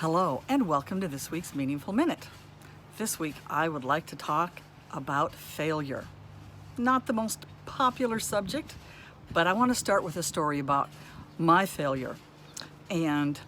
Hello and welcome to this week's Meaningful Minute. This week I would like to talk about failure. Not the most popular subject, but I want to start with a story about my failure. And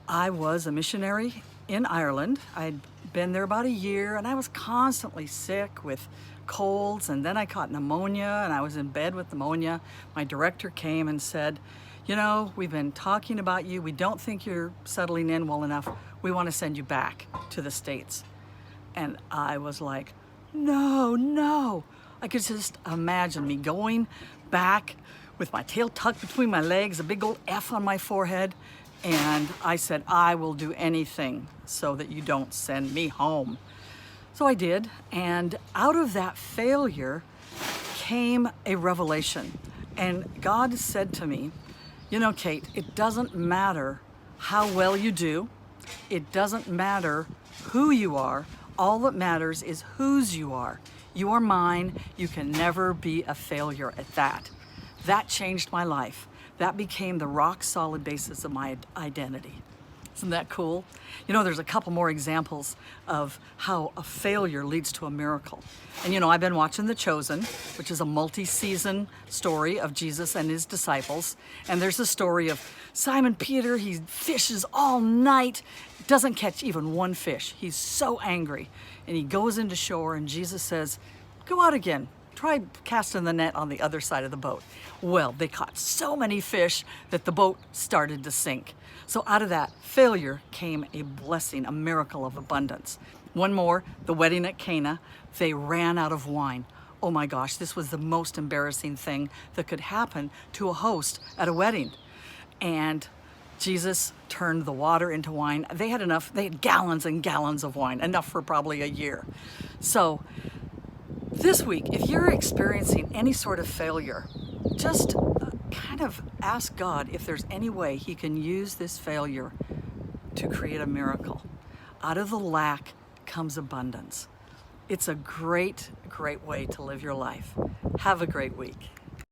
I was a missionary in Ireland. I'd been there about a year and I was constantly sick with colds, and then I caught pneumonia and I was in bed with pneumonia. My director came and said, "You know, we've been talking about you. We don't think you're settling in well enough. We want to send you back to the States." And I was like, no. I could just imagine me going back with my tail tucked between my legs, a big old F on my forehead. And I said, "I will do anything so that you don't send me home." So I did. And out of that failure came a revelation. And God said to me, "You know, Kate, it doesn't matter how well you do. It doesn't matter who you are. All that matters is whose you are. You are mine. You can never be a failure at that." That changed my life. That became the rock solid basis of my identity. Isn't that cool? You know, there's a couple more examples of how a failure leads to a miracle. And you know, I've been watching The Chosen, which is a multi-season story of Jesus and his disciples. And there's a story of Simon Peter. He fishes all night, doesn't catch even one fish. He's so angry. And he goes into shore and Jesus says, "Go out again. Try casting the net on the other side of the boat." Well, they caught so many fish that the boat started to sink. So out of that failure came a blessing, a miracle of abundance. One more, the wedding at Cana, they ran out of wine. Oh my gosh, this was the most embarrassing thing that could happen to a host at a wedding. And Jesus turned the water into wine. They had gallons and gallons of wine, enough for probably a year. So this week, if you're experiencing any sort of failure, just kind of ask God if there's any way he can use this failure to create a miracle. Out of the lack comes abundance. It's a great way to live your life. Have a great week.